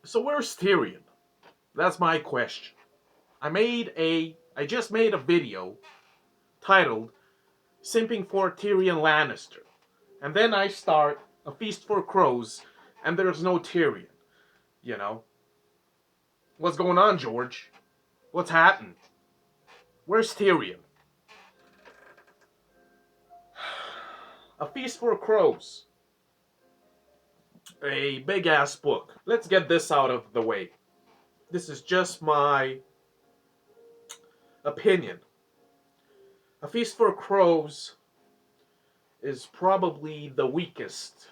So where's Tyrion? That's my question. I just made a video titled Simping for Tyrion Lannister. And then I start A Feast for Crows and there's no Tyrion. You know? What's going on, George? What's happened? Where's Tyrion? A Feast for Crows. A big ass book. Let's get this out of the way. This is just my opinion. A Feast for Crows is probably the weakest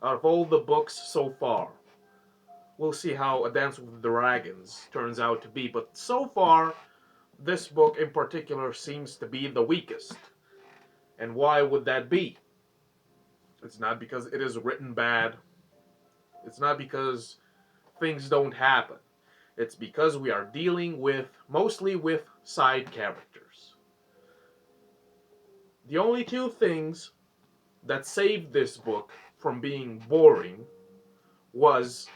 out of all the books so far. We'll see how A Dance with the Dragons turns out to be, but so far, this book in particular seems to be the weakest. And why would that be? It's not because it is written bad. It's not because things don't happen. It's because we are dealing mostly with side characters. The only two things that saved this book from being boring was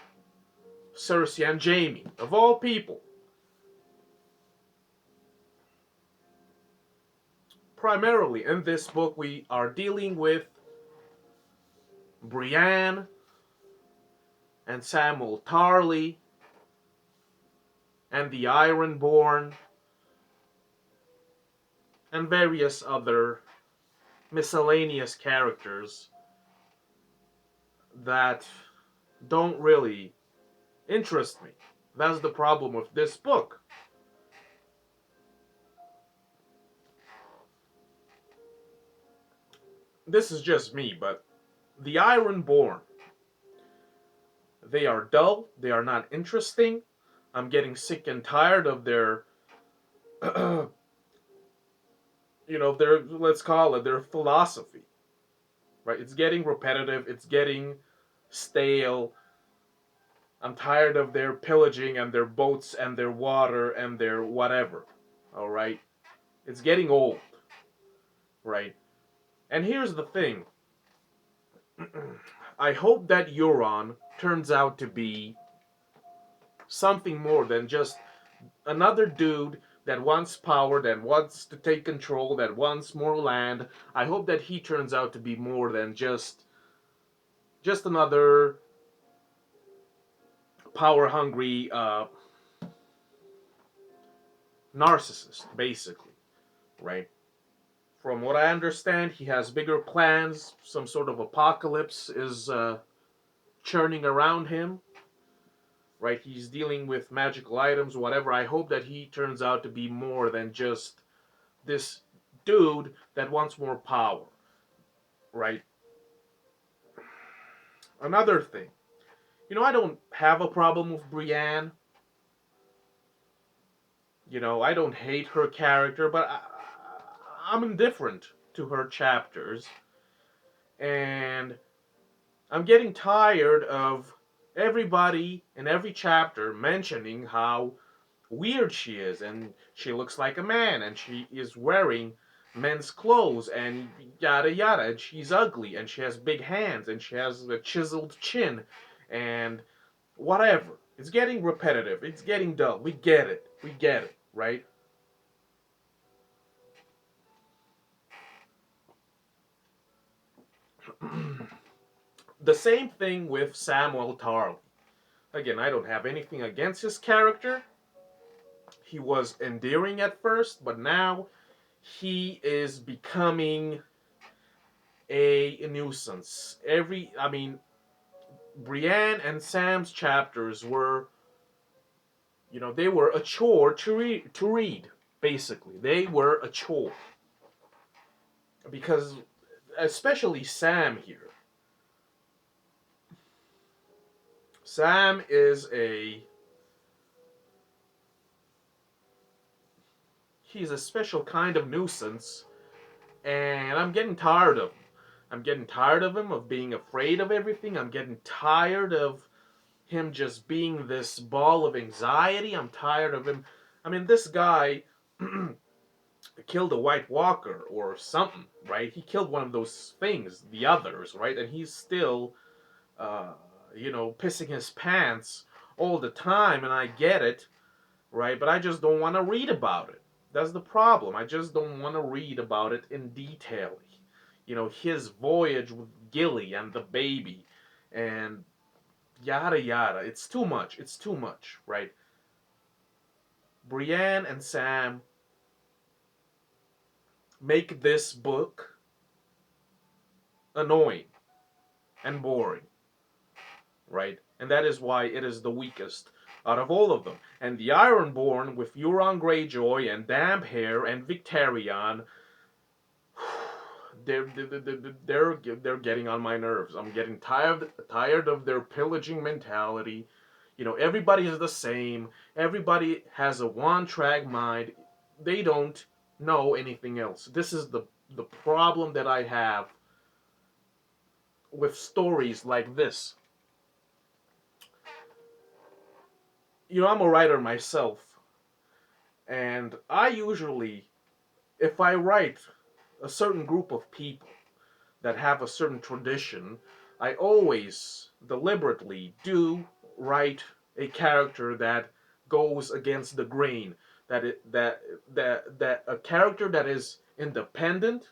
Cersei and Jaime, of all people. Primarily in this book, we are dealing with Brienne and Samuel Tarly and the Ironborn and various other miscellaneous characters that don't really interest me. That's the problem with this book. This is just me, but the Ironborn, they are dull, they are not interesting. I'm getting sick and tired of their, their, let's call it, their philosophy. Right? It's getting repetitive, it's getting stale. I'm tired of their pillaging and their boats and their water and their whatever. Alright? It's getting old. Right? And here's the thing. I hope that Euron turns out to be something more than just another dude that wants power, that wants to take control, that wants more land. I hope that he turns out to be more than just another power hungry narcissist, basically, right? From what I understand, he has bigger plans. Some sort of apocalypse is churning around him, right? He's dealing with magical items, whatever. I hope that he turns out to be more than just this dude that wants more power, right? Another thing, I don't have a problem with Brienne. I don't hate her character, but I'm indifferent to her chapters. And I'm getting tired of everybody in every chapter mentioning how weird she is, and she looks like a man, and she is wearing men's clothes, and yada yada, and she's ugly, and she has big hands, and she has a chiseled chin, and whatever. It's getting repetitive. It's getting dull. We get it. We get it, right? The same thing with Samuel Tarly. Again, I don't have anything against his character. He was endearing at first, but now he is becoming a nuisance. Brienne and Sam's chapters were, they were a chore to read, basically. They were a chore. Because, especially Sam here. Sam is he's a special kind of nuisance, and I'm getting tired of him. I'm getting tired of him, of being afraid of everything. I'm getting tired of him just being this ball of anxiety. I'm tired of him. This guy killed a White Walker or something, right? He killed one of those things, the others, right? And he's still, pissing his pants all the time, and I get it, right? But I just don't want to read about it. That's the problem. I just don't want to read about it in detail. His voyage with Gilly and the baby, and yada yada. It's too much. It's too much, right? Brienne and Sam make this book annoying and boring, right? And that is why it is the weakest out of all of them. And the Ironborn with Euron Greyjoy and Damphair and Victarion, they're getting on my nerves. I'm getting tired of their pillaging mentality. Everybody is the same. Everybody has a one-track mind. They don't know anything else. This is the problem that I have with stories like this. I'm a writer myself, and I usually, if I write a certain group of people that have a certain tradition, I always deliberately do write a character that goes against the grain, that a character that is independent,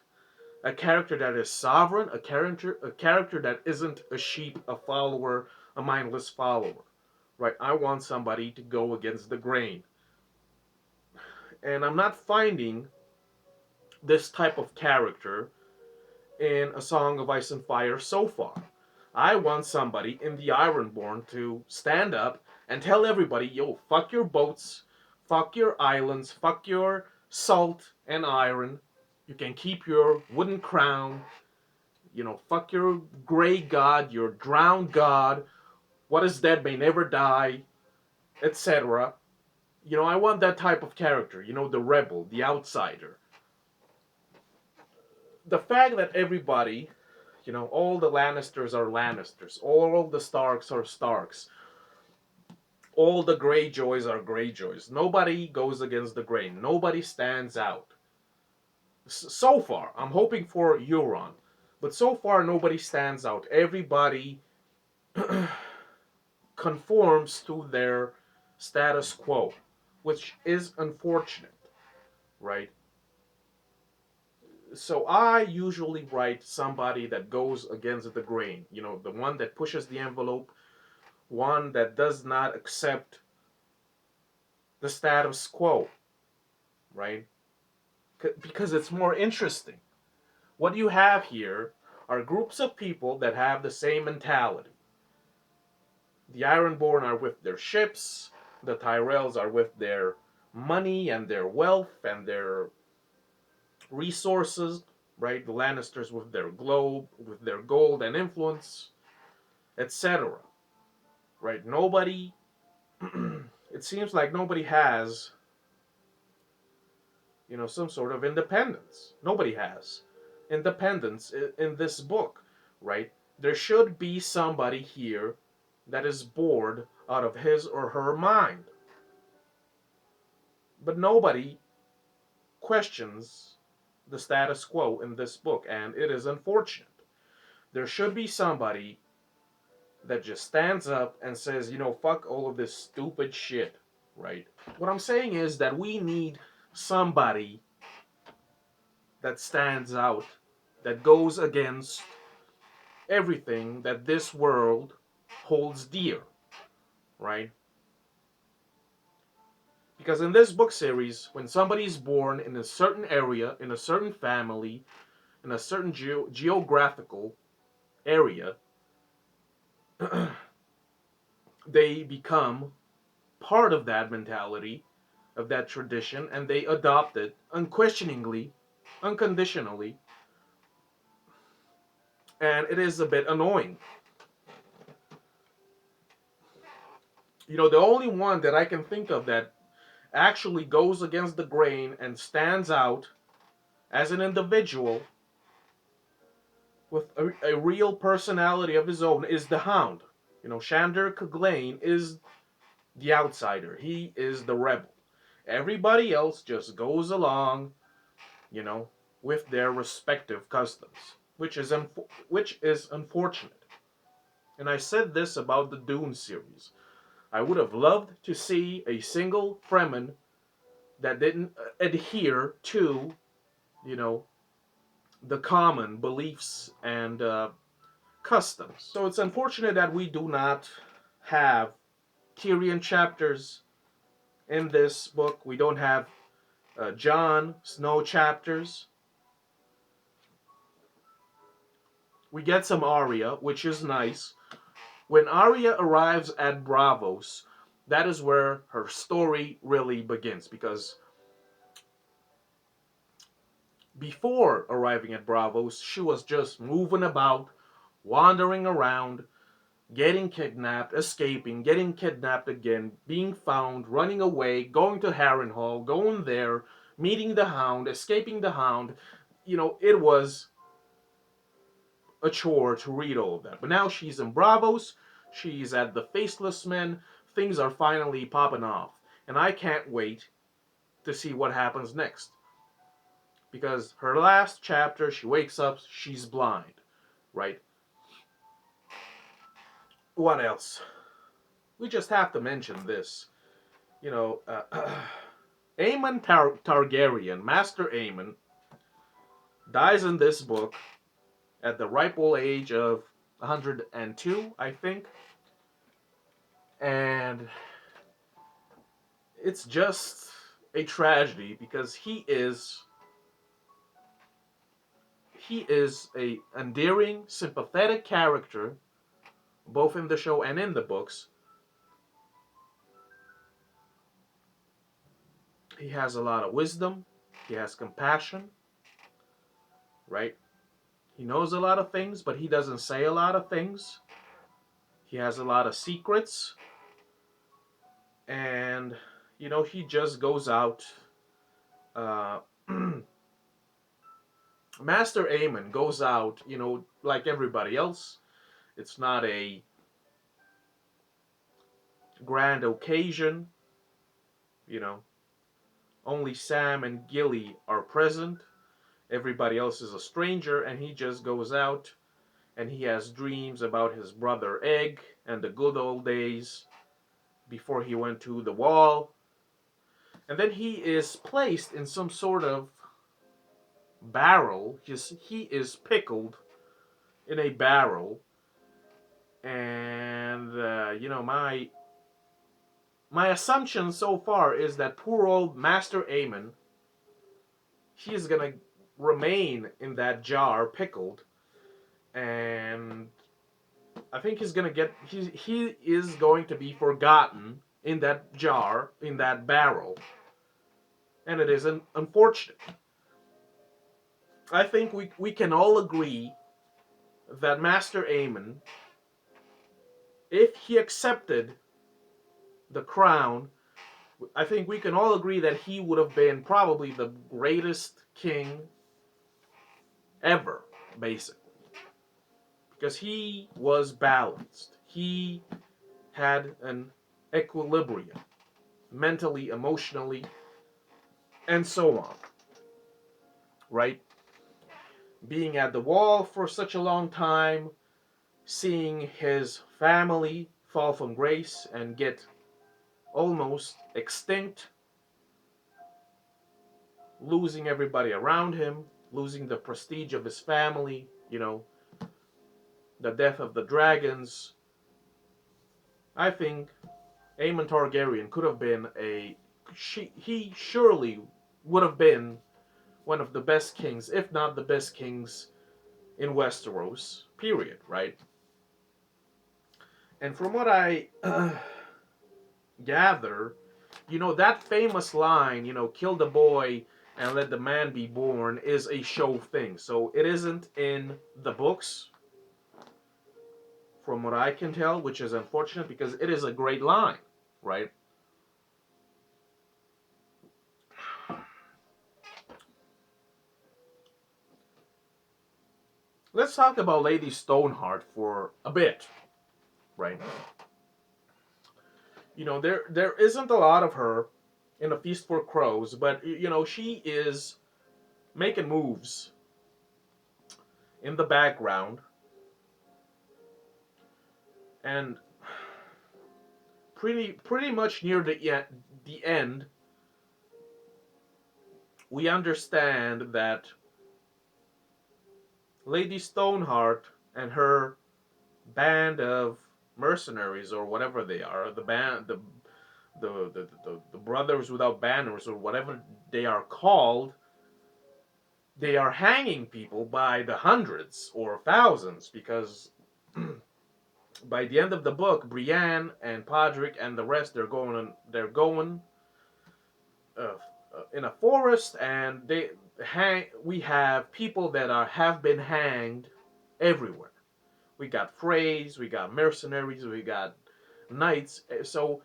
a character that is sovereign, a character that isn't a sheep, a follower, a mindless follower. Right? I want somebody to go against the grain. And I'm not finding this type of character in A Song of Ice and Fire so far. I want somebody in the Ironborn to stand up and tell everybody, yo, fuck your boats, fuck your islands, fuck your salt and iron. You can keep your wooden crown. Fuck your gray god, your drowned god. What is dead may never die, etc. I want that type of character. The rebel, the outsider. The fact that everybody, all the Lannisters are Lannisters, all the Starks are Starks, all the Greyjoys are Greyjoys. Nobody goes against the grain. Nobody stands out. So far, I'm hoping for Euron, but so far nobody stands out. Everybody conforms to their status quo, which is unfortunate, right? So I usually write somebody that goes against the grain, the one that pushes the envelope, one that does not accept the status quo, right? Because it's more interesting. What you have here are groups of people that have the same mentality. The Ironborn are with their ships, the Tyrells are with their money and their wealth and their resources, right? The Lannisters with their globe, with their gold and influence, etc. Right? Nobody, it seems like nobody has, some sort of independence. Nobody has independence in this book, right? There should be somebody here that is bored out of his or her mind. But nobody questions the status quo in this book, and it is unfortunate. There should be somebody that just stands up and says, fuck all of this stupid shit, right? What I'm saying is that we need somebody that stands out, that goes against everything that this world holds dear, right? Because in this book series, when somebody is born in a certain area, in a certain family, in a certain geographical area, they become part of that mentality, of that tradition, and they adopt it unquestioningly, unconditionally, and it is a bit annoying. The only one that I can think of that actually goes against the grain and stands out as an individual with a real personality of his own is the Hound. Shandor Clegane is the outsider. He is the rebel. Everybody else just goes along, you know, with their respective customs, which is unfortunate. And I said this about the Dune series. I would have loved to see a single Fremen that didn't adhere to, you know, the common beliefs and customs. So it's unfortunate that we do not have Tyrion chapters in this book. We don't have Jon Snow chapters. We get some Arya, which is nice. When Arya arrives at Bravos, that is where her story really begins, because before arriving at Bravos, she was just moving about, wandering around, getting kidnapped, escaping, getting kidnapped again, being found, running away, going to Harrenhal, going there, meeting the Hound, escaping the Hound. It was a chore to read all of that. But now she's in Bravos, she's at the Faceless Men, things are finally popping off. And I can't wait to see what happens next. Because her last chapter, she wakes up, she's blind, right? What else? We just have to mention this. You know, Aemon Targaryen, Master Aemon, dies in this book at the ripe old age of 102, I think. And it's just a tragedy because he is a endearing, sympathetic character, both in the show and in the books. He has a lot of wisdom. He has compassion, right? He knows a lot of things, but he doesn't say a lot of things. He has a lot of secrets. And, he just goes out. Uh, Master Aemon goes out, like everybody else. It's not a grand occasion, you know. Only Sam and Gilly are present. Everybody else is a stranger, and he just goes out and he has dreams about his brother Egg and the good old days before he went to the wall. And then he is placed in some sort of barrel. He is pickled in a barrel. And, my assumption so far is that poor old Master Aemon, he's gonna remain in that jar pickled, and I think he is going to be forgotten in that jar, in that barrel, and it is unfortunate. I think we can all agree that Master Aemon, if he accepted the crown, I think we can all agree that he would have been probably the greatest king ever, basically. Because he was balanced. He had an equilibrium, mentally, emotionally, and so on. Right? Being at the wall for such a long time, seeing his family fall from grace and get almost extinct, losing everybody around him, losing the prestige of his family, the death of the dragons. I think Aemon Targaryen could have been he surely would have been one of the best kings, if not the best kings in Westeros, period, right? And from what I gather, that famous line, kill the boy and let the man be born, is a show thing. So it isn't in the books, from what I can tell, which is unfortunate because it is a great line, right? Let's talk about Lady Stoneheart for a bit, right? There isn't a lot of her in A Feast for Crows, but she is making moves in the background, and pretty much near the end, we understand that Lady Stoneheart and her band of mercenaries, or whatever they are, the brothers without banners, or whatever they are called, they are hanging people by the hundreds or thousands, because by the end of the book, Brienne and Podrick and the rest, they're going uh, in a forest, and we have people that have been hanged everywhere. We got Freys, we got mercenaries, we got knights. So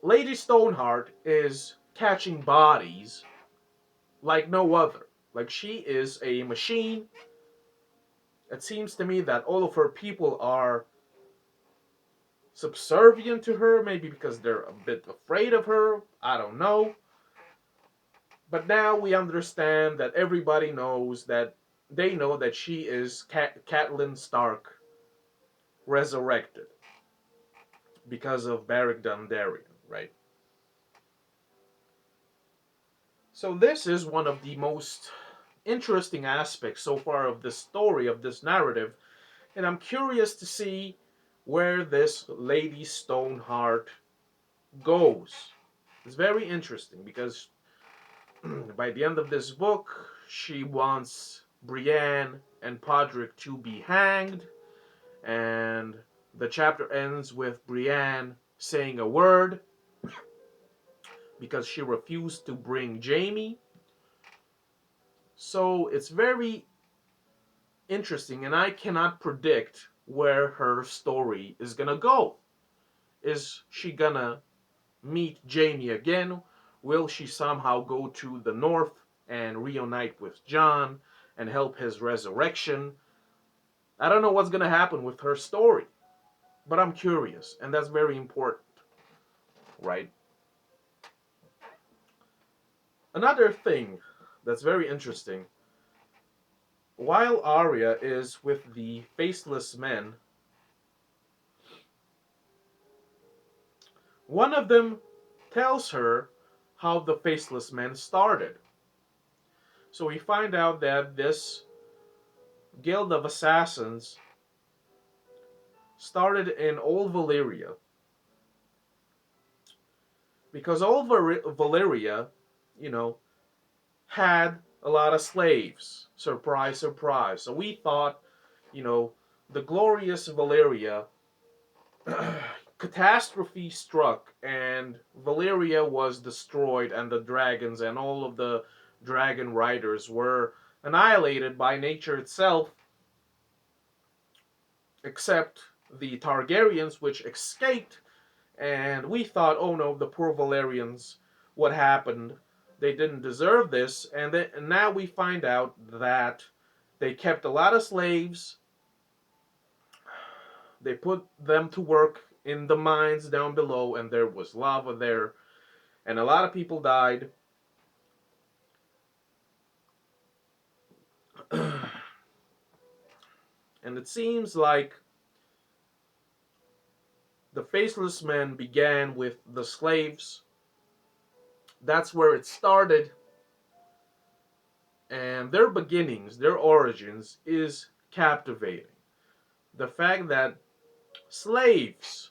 Lady Stoneheart is catching bodies like no other. Like, she is a machine. It seems to me that all of her people are subservient to her, maybe because they're a bit afraid of her. I don't know. But now we understand that everybody knows that they know that she is Catelyn Stark resurrected because of Beric Dondarrion, right? So this is one of the most interesting aspects so far of this story, of this narrative, and I'm curious to see where this Lady Stoneheart goes. It's very interesting because by the end of this book, she wants Brienne and Podrick to be hanged, and the chapter ends with Brienne saying a word because she refused to bring Jaime. So it's very interesting, and I cannot predict where her story is gonna go. Is she gonna meet Jaime again? Will she somehow go to the north and reunite with Jon and help his resurrection? I don't know what's gonna happen with her story, but I'm curious, and that's very important, right? Another thing that's very interesting, while Arya is with the faceless men, one of them tells her how the faceless men started. So we find out that this guild of assassins started in Old Valyria because Old Valyria, you know, had a lot of slaves. Surprise, surprise. So we thought, the glorious Valyria catastrophe struck and Valyria was destroyed, and the dragons and all of the dragon riders were annihilated by nature itself, except the Targaryens, which escaped. And we thought, oh no, the poor Valyrians, what happened? They didn't deserve this. And now we find out that they kept a lot of slaves. They put them to work in the mines down below, and there was lava there, and a lot of people died. And it seems like the faceless men began with the slaves. That's where it started. And their beginnings, their origins, is captivating. The fact that slaves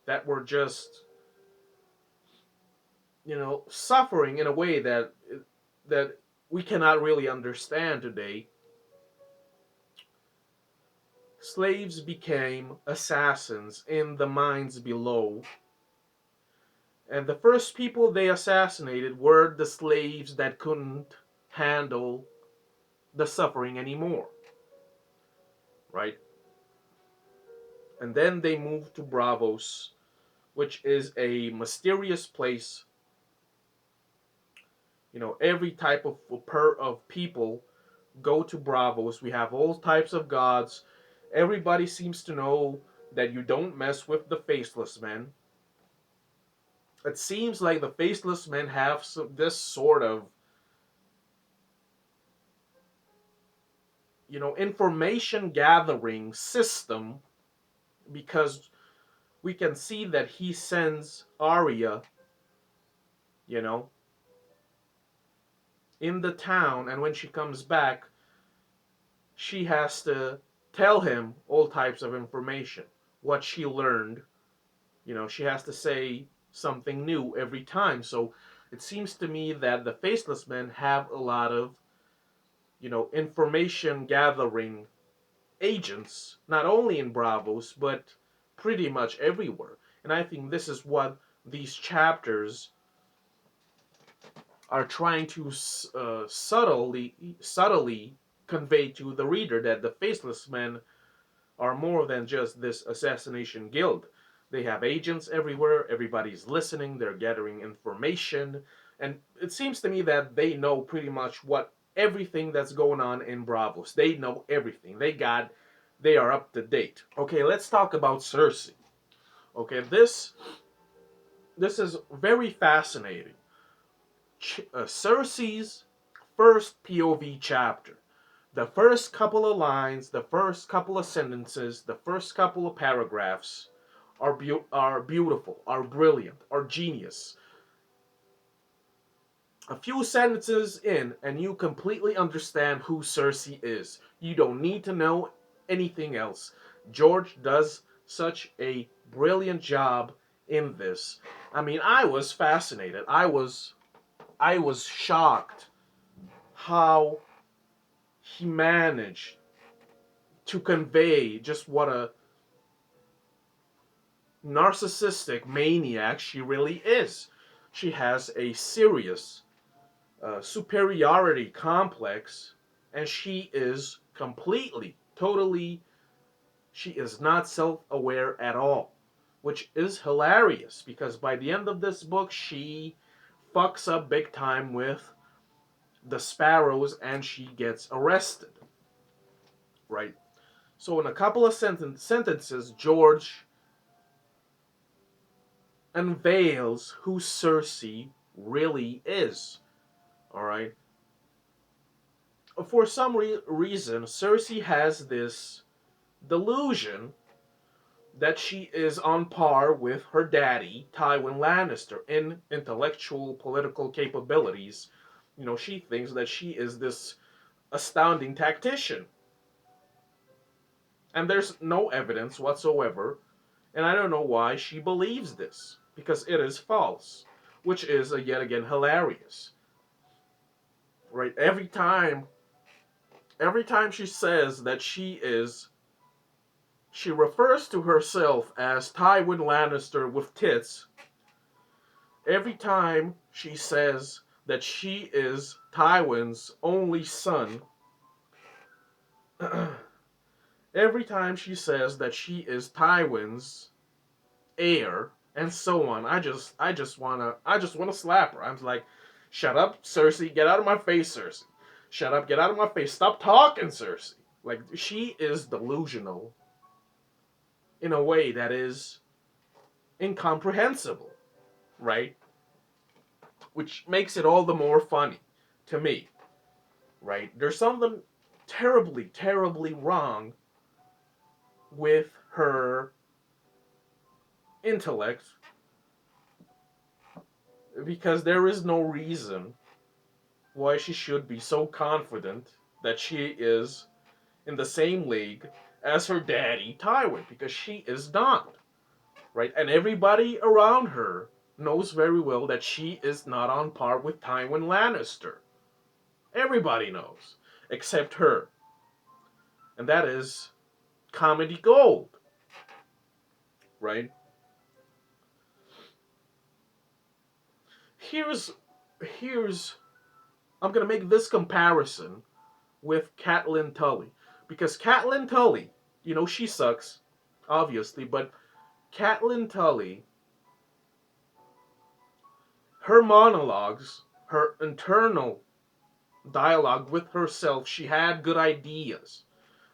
that were just, suffering in a way that we cannot really understand today, slaves became assassins in the mines below. And the first people they assassinated were the slaves that couldn't handle the suffering anymore, right? And then they moved to Bravos, which is a mysterious place. Every type of people go to Bravos. We have all types of gods. Everybody seems to know that you don't mess with the faceless men. It seems like the faceless men have this sort of, information gathering system, because we can see that he sends Arya, you know, in the town, and when she comes back, she has to tell him all types of information, what she learned. She has to say something new every time. So it seems to me that the Faceless Men have a lot of, information gathering agents, not only in Bravos, but pretty much everywhere. And I think this is what these chapters are trying to subtly convey to the reader, that the Faceless Men are more than just this assassination guild. They have agents everywhere, everybody's listening, they're gathering information, and it seems to me that they know pretty much what everything that's going on in Bravos. They know everything. They are up to date. Okay, let's talk about Cersei. Okay, this is very fascinating. Cersei's first POV chapter. The first couple of lines, the first couple of sentences, the first couple of paragraphs are beautiful, are brilliant, are genius. A few sentences in, and you completely understand who Cersei is. You don't need to know anything else. George does such a brilliant job in this. I mean, I was fascinated. I was shocked how he managed to convey just what a narcissistic maniac she really is. She has a serious superiority complex, and she is completely, totally, she is not self aware at all, which is hilarious because by the end of this book, she fucks up big time with the Sparrows and she gets arrested. Right? So, in a couple of sentences, George unveils who Cersei really is. Alright? For some reason, Cersei has this delusion that she is on par with her daddy, Tywin Lannister, in intellectual, political capabilities. She thinks that she is this astounding tactician. And there's no evidence whatsoever, and I don't know why she believes this, because it is false, which is yet again hilarious. Right? Every time she says that she refers to herself as Tywin Lannister with tits. Every time she says that she is Tywin's only son, every time she says that she is Tywin's heir, and so on, I just wanna slap her. I'm like, shut up, Cersei, get out of my face, Cersei. Shut up, get out of my face. Stop talking, Cersei. Like, she is delusional in a way that is incomprehensible, right? Which makes it all the more funny to me, right? There's something terribly, terribly wrong with her intellect, because there is no reason why she should be so confident that she is in the same league as her daddy, Tywin, because she is not, right? And everybody around her knows very well that she is not on par with Tywin Lannister. Everybody knows, except her. And that is comedy gold, right? Here's here's I'm gonna make this comparison with Catelyn Tully, because Catelyn Tully, she sucks, obviously, but Catelyn Tully, her monologues, her internal dialogue with herself, she had good ideas,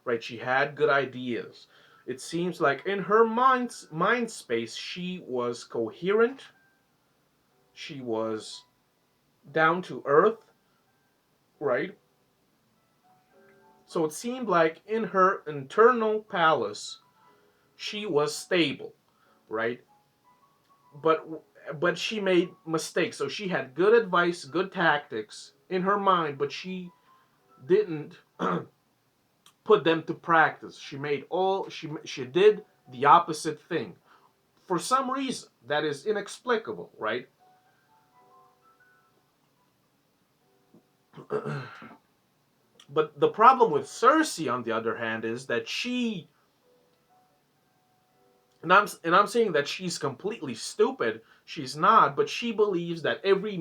right? She had good ideas. It seems like in her mind space, she was coherent. She was down to earth, right? So it seemed like in her internal palace, she was stable, right? But but she made mistakes. So she had good advice, good tactics in her mind, but she didn't put them to practice. She did the opposite thing for some reason that is inexplicable, right? But the problem with Cersei, on the other hand, is that I'm saying that she's completely stupid. She's not, but she believes that every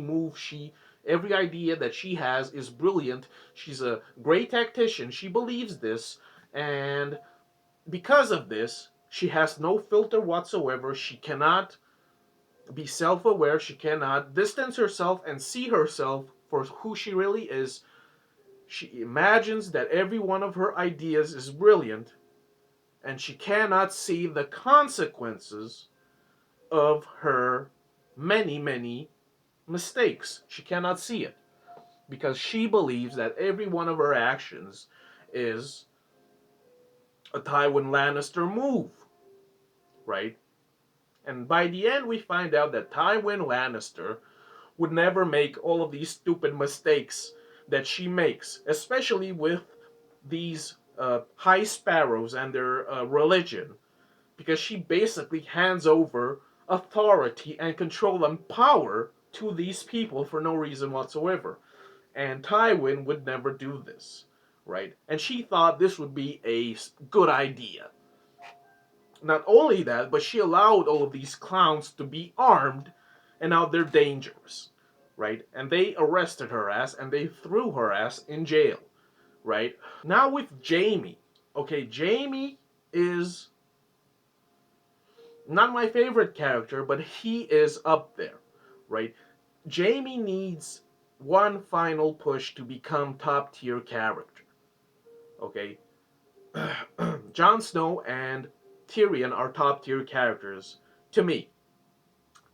idea that she has is brilliant. She's a great tactician. She believes this, and because of this, she has no filter whatsoever. She cannot be self-aware. She cannot distance herself and see herself for who she really is. She imagines that every one of her ideas is brilliant, and she cannot see the consequences of her many, many mistakes. She cannot see it because she believes that every one of her actions is a Tywin Lannister move, right? And by the end, we find out that Tywin Lannister would never make all of these stupid mistakes that she makes, especially with these High Sparrows and their religion, because she basically hands over authority and control and power to these people for no reason whatsoever. And Tywin would never do this, right? And she thought this would be a good idea. Not only that, but she allowed all of these clowns to be armed, and now they're dangerous, right? And they arrested her ass and they threw her ass in jail, right? Now with Jaime. Okay, Jaime is not my favorite character, but he is up there, right? Jaime needs one final push to become top tier character. Okay, Jon Snow and Tyrion are top tier characters to me.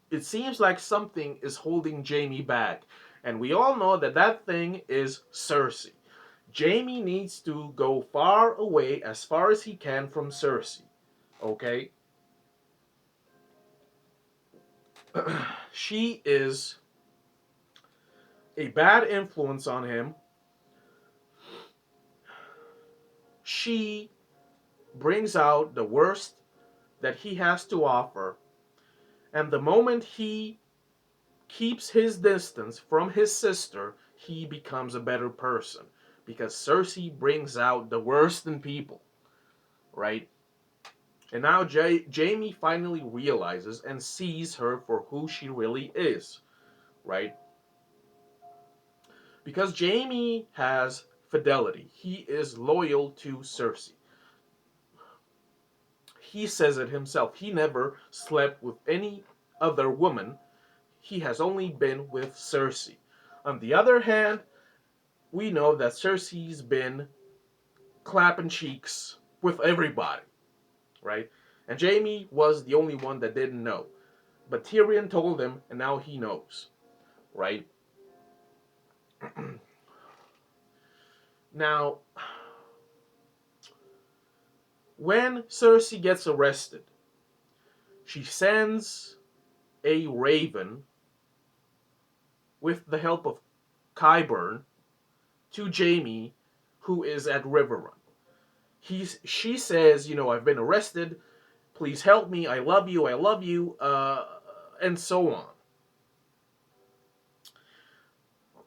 It seems like something is holding Jaime back, and we all know that that thing is Cersei. Jaime needs to go far away, as far as he can, from Cersei. Okay, she is a bad influence on him. She brings out the worst that he has to offer, and the moment he keeps his distance from his sister, he becomes a better person. Because Cersei brings out the worst in people, right? And now Jaime finally realizes and sees her for who she really is, right? Because Jaime has fidelity. He is loyal to Cersei. He says it himself. He never slept with any other woman. He has only been with Cersei. On the other hand, we know that Cersei's been clapping cheeks with everybody, right? And Jaime was the only one that didn't know. But Tyrion told him, and now he knows, right? Now, when Cersei gets arrested, she sends a raven with the help of Qyburn to Jaime, who is at Riverrun. She says, I've been arrested. Please help me. I love you, and so on.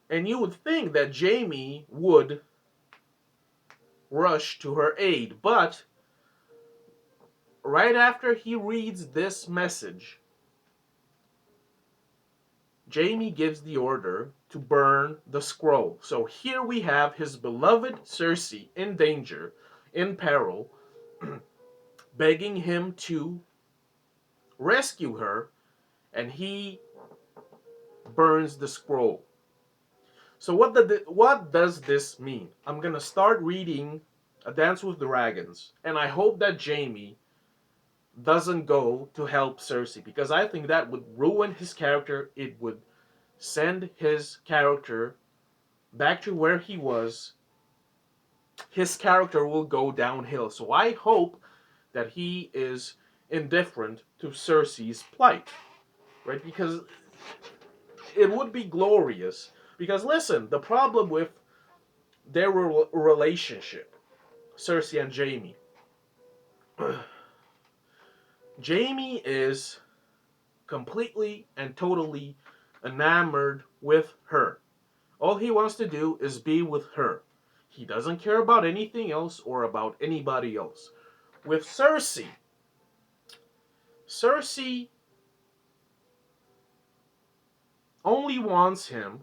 And you would think that Jaime would rush to her aid, but right after he reads this message, Jaime gives the order to burn the scroll. So here we have his beloved Cersei in danger, in peril, begging him to rescue her, and he burns the scroll. So what does this mean? I'm gonna start reading A Dance with Dragons, and I hope that Jaime doesn't go to help Cersei, because I think that would ruin his character. It would send his character back to where he was. His character will go downhill. So I hope that he is indifferent to Cersei's plight, right? Because it would be glorious. Because listen, the problem with their relationship, Cersei and Jaime, Jaime is completely and totally enamored with her. All he wants to do is be with her. He doesn't care about anything else or about anybody else. With Cersei, Cersei only wants him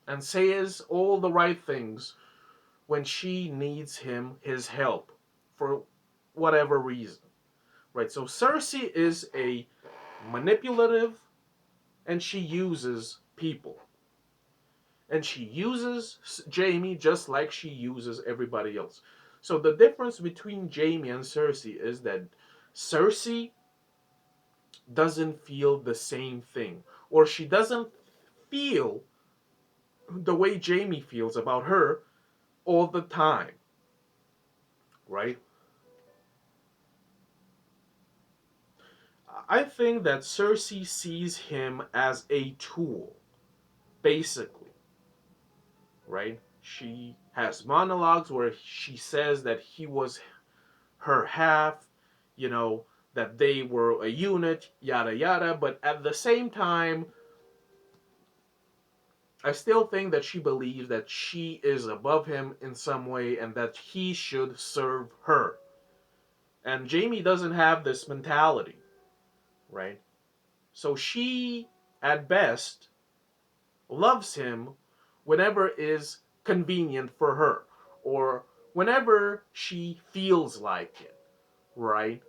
and says all the right things when she needs his help, for whatever reason. Right? So Cersei is a manipulative, and she uses people. And she uses Jaime just like she uses everybody else. So the difference between Jaime and Cersei is that Cersei doesn't feel the same thing, or she doesn't feel the way Jaime feels about her all the time, right? I think that Cersei sees him as a tool, basically, right? She has monologues where she says that he was her half, you know, that they were a unit, yada yada, but at the same time, I still think that she believes that she is above him in some way and that he should serve her. And Jaime doesn't have this mentality, right? So she, at best, loves him whenever is convenient for her or whenever she feels like it, right?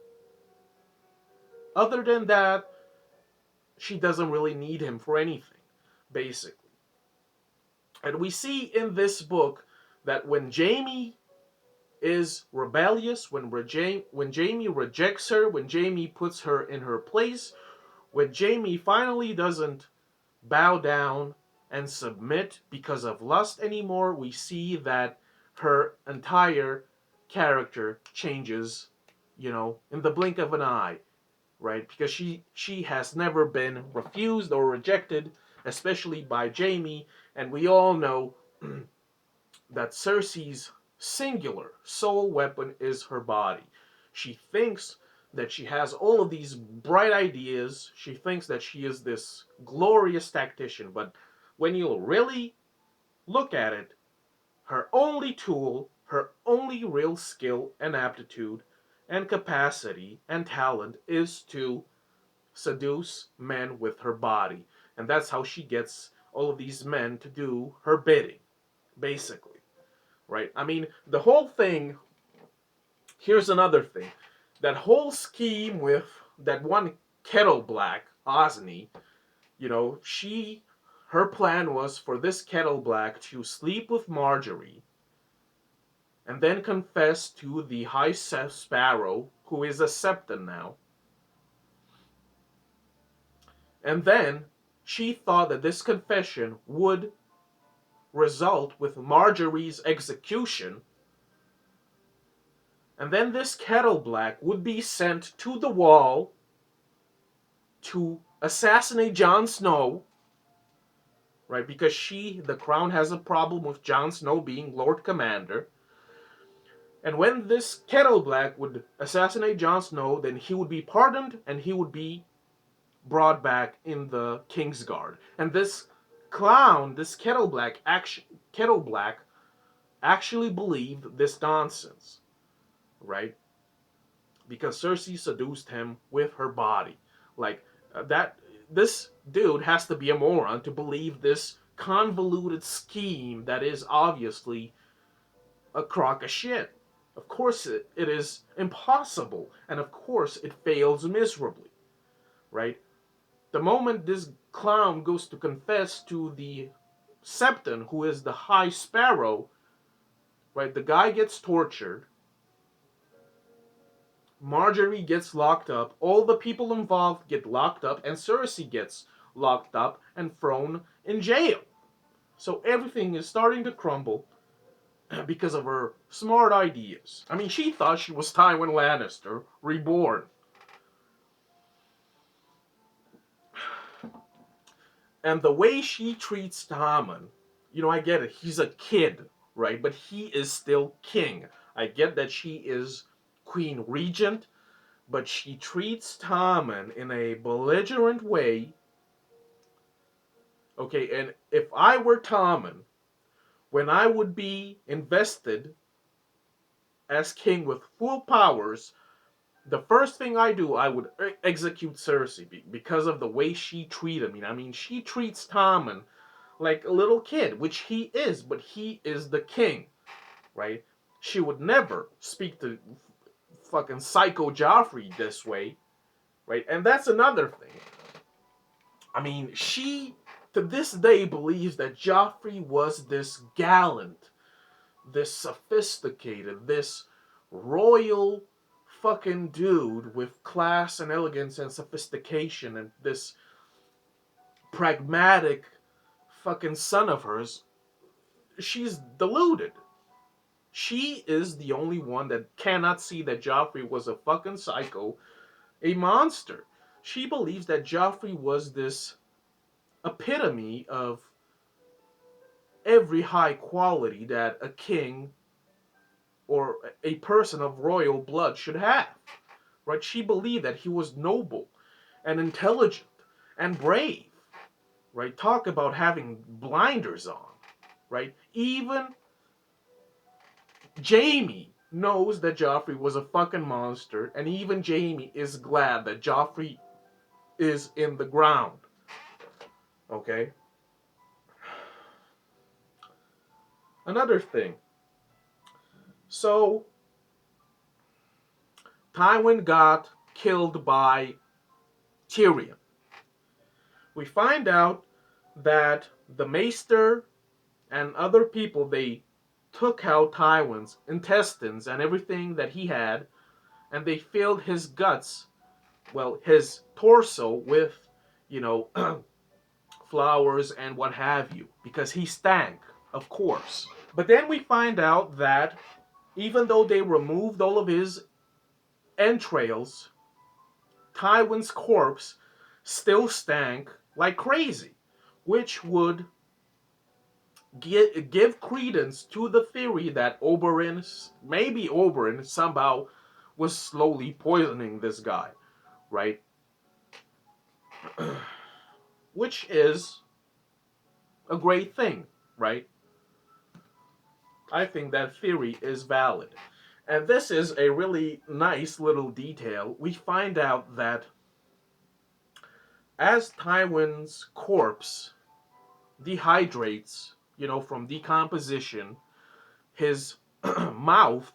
Other than that, she doesn't really need him for anything, basically. And we see in this book that when Jaime is rebellious, when Jaime rejects her, when Jaime puts her in her place, when Jaime finally doesn't bow down and submit because of lust anymore, we see that her entire character changes, in the blink of an eye, right? Because she has never been refused or rejected, especially by Jaime, and we all know that Cersei's singular sole weapon is her body. She thinks that she has all of these bright ideas. She thinks that she is this glorious tactician, but when you really look at it, her only tool, her only real skill and aptitude and capacity and talent is to seduce men with her body. And that's how she gets all of these men to do her bidding, basically. Right? I mean, the whole thing, here's another thing. That whole scheme with that one Kettle Black, Osney, her plan was for this Kettle Black to sleep with Marjorie and then confess to the High Sparrow, who is a Septon now. And then she thought that this confession would result with Marjorie's execution, and then this Kettle Black would be sent to the wall to assassinate Jon Snow, right? Because the Crown has a problem with Jon Snow being Lord Commander. And when this Kettle Black would assassinate Jon Snow, then he would be pardoned and he would be brought back in the Kingsguard. And this clown, this Kettle Black, actually believed this nonsense, right? Because Cersei seduced him with her body. Like that, this dude has to be a moron to believe this convoluted scheme that is obviously a crock of shit. Of course, it is impossible, and of course, it fails miserably, right? The moment this clown goes to confess to the Septon, who is the High Sparrow, right? The guy gets tortured. Marjorie gets locked up. All the people involved get locked up, and Cersei gets locked up and thrown in jail. So everything is starting to crumble because of her smart ideas. I mean, she thought she was Tywin Lannister reborn. And the way she treats Tommen, I get it. He's a kid, right? But he is still king. I get that she is Queen Regent, but she treats Tommen in a belligerent way. Okay, and if I were Tommen, when I would be invested as king with full powers, the first thing I do, I would execute Cersei because of the way she treated me. I mean, she treats Tommen like a little kid, which he is, but he is the king, right? She would never speak to fucking Psycho Joffrey this way, right? And that's another thing. I mean, she to this day believes that Joffrey was this gallant, this sophisticated, this royal fucking dude with class and elegance and sophistication, and this pragmatic fucking son of hers. She's deluded. She is the only one that cannot see that Joffrey was a fucking psycho, a monster. She believes that Joffrey was this epitome of every high quality that a king or a person of royal blood should have. Right? She believed that he was noble and intelligent and brave. Right? Talk about having blinders on. Right? Even Jamie knows that Joffrey was a fucking monster, and even Jamie is glad that Joffrey is in the ground. Okay? Another thing. So, Tywin got killed by Tyrion. We find out that the Maester and other people, they took out Tywin's intestines and everything that he had, and they filled his guts, well, his torso with, you know, flowers and what have you, because he stank, of course. But then we find out that even though they removed all of his entrails, Tywin's corpse still stank like crazy, which would give credence to the theory that maybe Oberyn somehow was slowly poisoning this guy, right? Which is a great thing, right? I think that theory is valid. And this is a really nice little detail. We find out that as Tywin's corpse dehydrates, from decomposition, his mouth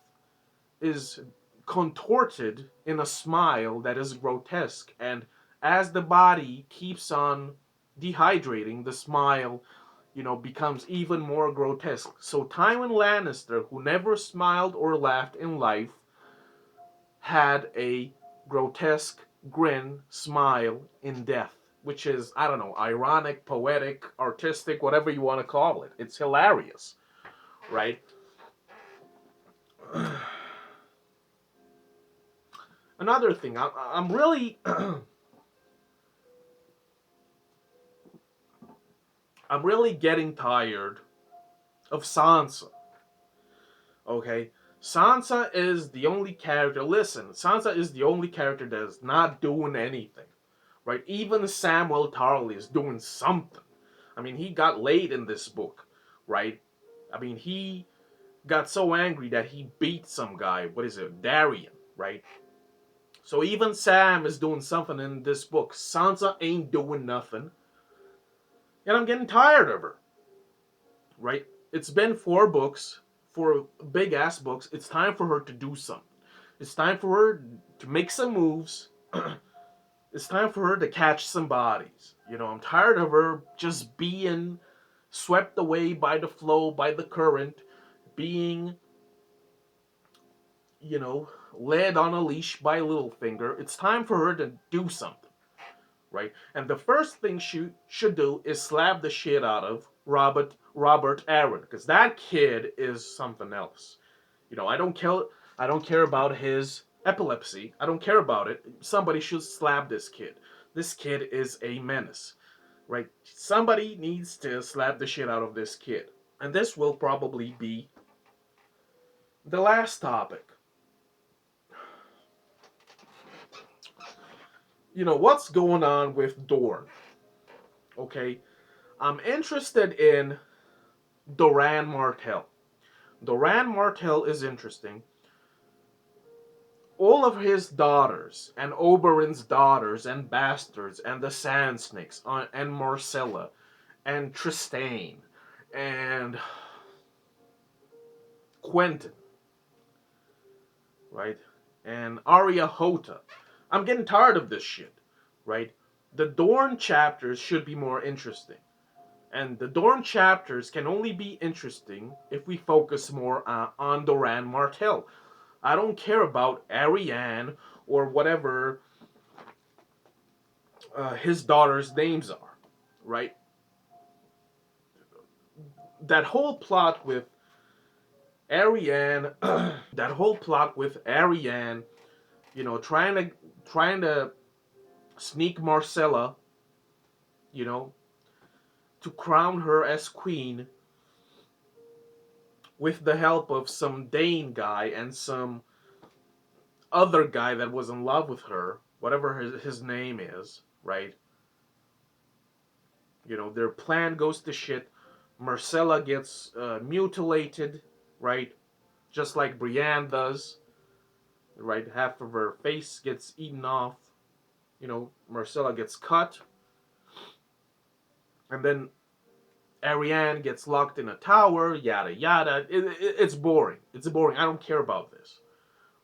is contorted in a smile that is grotesque. And as the body keeps on dehydrating, the smile, becomes even more grotesque. So Tywin Lannister, who never smiled or laughed in life, had a grotesque grin smile in death, which is, I don't know, ironic, poetic, artistic, whatever you want to call it. It's hilarious, right? Another thing, I'm really I'm really getting tired of Sansa. Okay? Sansa is the only character. Listen, Sansa is the only character that is not doing anything. Right? Even Samuel Tarly is doing something. I mean, he got laid in this book, right? I mean, he got so angry that he beat some guy. What is it? Darian, right? So even Sam is doing something in this book. Sansa ain't doing nothing. And I'm getting tired of her, right? It's been 4 books, 4 big ass books. It's time for her to do something. It's time for her to make some moves. It's time for her to catch some bodies. I'm tired of her just being swept away by the flow, by the current, being, led on a leash by Littlefinger. It's time for her to do something, right? And the first thing she should do is slap the shit out of Robert Aaron, because that kid is something else. I don't care about his epilepsy. I don't care about it. Somebody should slap this kid. This kid is a menace. right? Somebody needs to slap the shit out of this kid. And this will probably be the last topic. What's going on with Dorne? Okay, I'm interested in Doran Martell. Doran Martell is interesting. All of his daughters, and Oberyn's daughters, and bastards, and the Sand Snakes, and Marcella, and Trystane, and Quentin, right? And Arya Hota. I'm getting tired of this shit, right? The Dorne chapters should be more interesting. And the Dorne chapters can only be interesting if we focus more on Doran Martell. I don't care about Arianne or whatever his daughters' names are, right? That whole plot with Arianne, that whole plot with Arianne, trying to sneak Marcella, you know, to crown her as queen with the help of some Dane guy and some other guy that was in love with her, whatever his name is, right? Their plan goes to shit. Marcella gets mutilated, right? Just like Brienne does, right? Half of her face gets eaten off. Marcella gets cut. And then Arianne gets locked in a tower, yada yada. It's boring. It's boring. I don't care about this.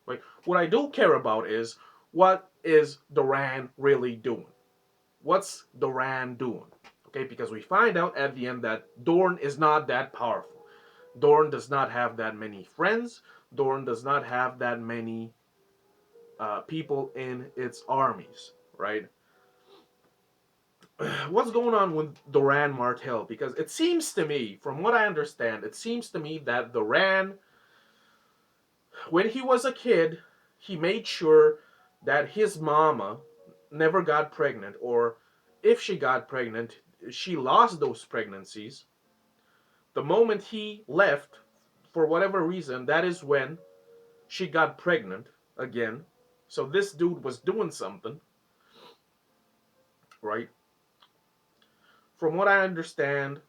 Right? What I do care about is what is Doran really doing? What's Doran doing? Okay, because we find out at the end that Dorne is not that powerful. Dorne does not have that many friends. Dorne does not have that many people in its armies, right? What's going on with Doran Martell? Because it seems to me, from what I understand, it seems to me that Doran, when he was a kid, he made sure that his mama never got pregnant, or if she got pregnant, she lost those pregnancies. The moment he left, for whatever reason, that is when she got pregnant again. So this dude was doing something, right? From what I understand,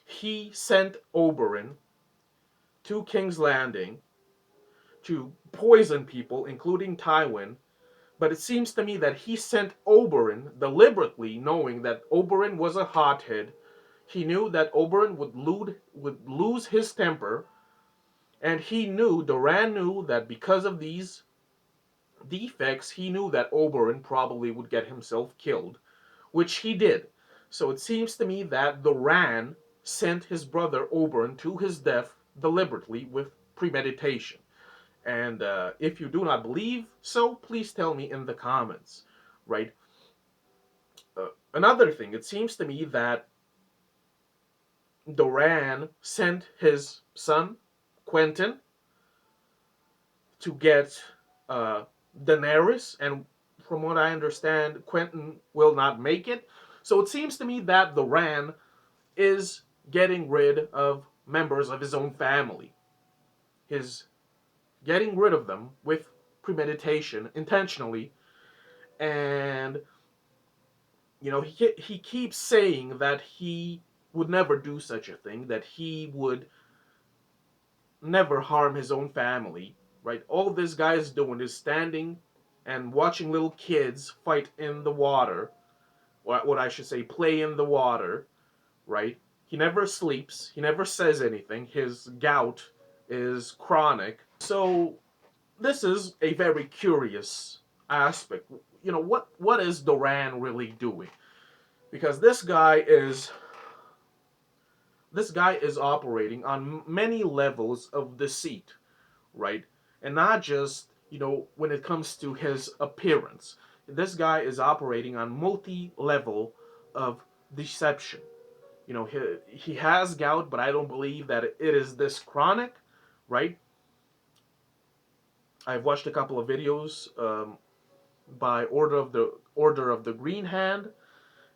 he sent Oberyn to King's Landing to poison people, including Tywin. But it seems to me that he sent Oberyn deliberately, knowing that Oberyn was a hothead. He knew that Oberyn would lose his temper, and Doran knew that because of these defects, he knew that Oberyn probably would get himself killed, which he did. So it seems to me that Doran sent his brother Oberyn to his death deliberately with premeditation. And if you do not believe so, please tell me in the comments, right? Another thing, it seems to me that Doran sent his son, Quentin, to get Daenerys, and from what I understand, Quentin will not make it. So it seems to me that Doran is getting rid of members of his own family. His getting rid of them with premeditation, intentionally, and he keeps saying that he would never do such a thing, that he would never harm his own family, right? All this guy is doing is standing and watching little kids fight in the water, or what I should say, play in the water, right? He never sleeps, he never says anything, his gout is chronic. So this is a very curious aspect. What is Doran really doing? Because this guy is operating on many levels of deceit, right? And not just when it comes to his appearance. This guy is operating on multi-level of deception. He has gout, but I don't believe that it is this chronic, right? I've watched a couple of videos by Order of the Green Hand,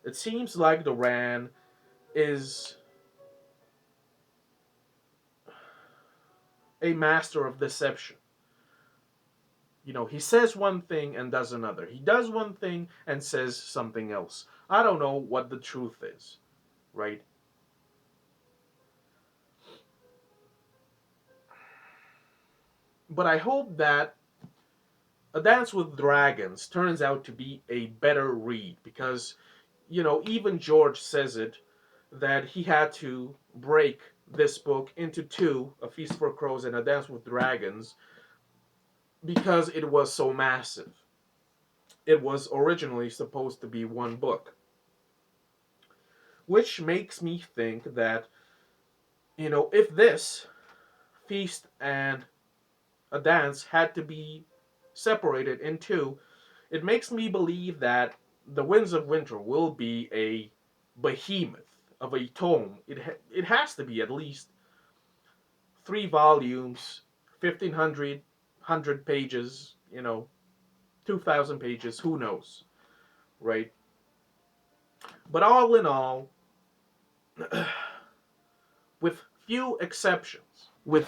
It seems like Duran is a master of deception. He says one thing and does another. He does one thing and says something else. I don't know what the truth is, right? But I hope that A Dance with Dragons turns out to be a better read because, even George says it that he had to break this book into two, A Feast for Crows and A Dance with Dragons, because it was so massive. It was originally supposed to be one book, which makes me think that, if this Feast and A Dance had to be separated in two, it makes me believe that The Winds of Winter will be a behemoth of a tome. It has to be at least 3 volumes, 1,500 pages, 2,000 pages, who knows, right? But all in all, with few exceptions, A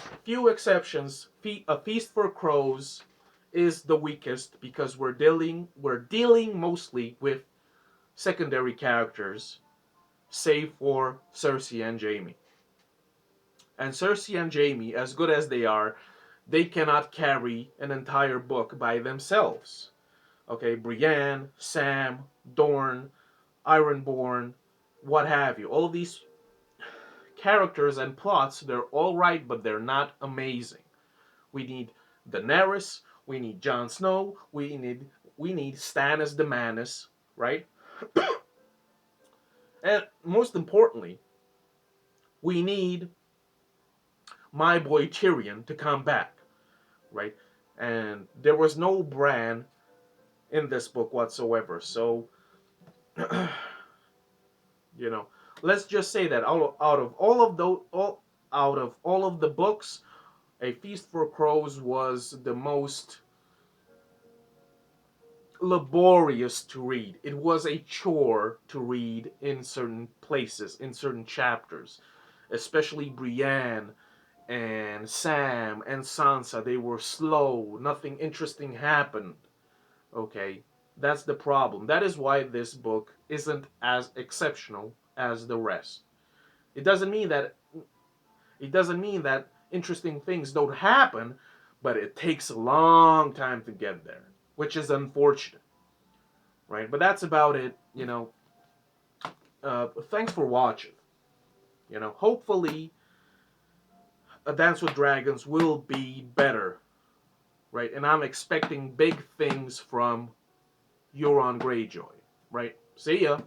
Feast for Crows is the weakest because we're dealing mostly with secondary characters, save for Cersei and Jaime. And Cersei and Jaime, as good as they cannot carry an entire book by themselves. Okay, Brienne, Sam, Dorne, Ironborn, what have you. All of these characters and plots, they're all right, but they're not amazing. We need Daenerys, we need Jon Snow, we need Stannis the Manus, right? And most importantly, we need my boy Tyrion to come back, right? And there was no Bran in this book whatsoever. So, you know, let's just say that out of all of the books, A Feast for Crows was the most laborious to read. It was a chore to read in certain places, in certain chapters, especially Brienne and Sam and Sansa. They were slow. Nothing interesting happened. Okay, that's the problem. That is why this book isn't as exceptional as the rest. It doesn't mean that it doesn't mean that interesting things don't happen, but it takes a long time to get there, which is unfortunate, right? But that's about it. Thanks for watching. Hopefully, A Dance with Dragons will be better, right? And I'm expecting big things from Euron Greyjoy, right? See ya.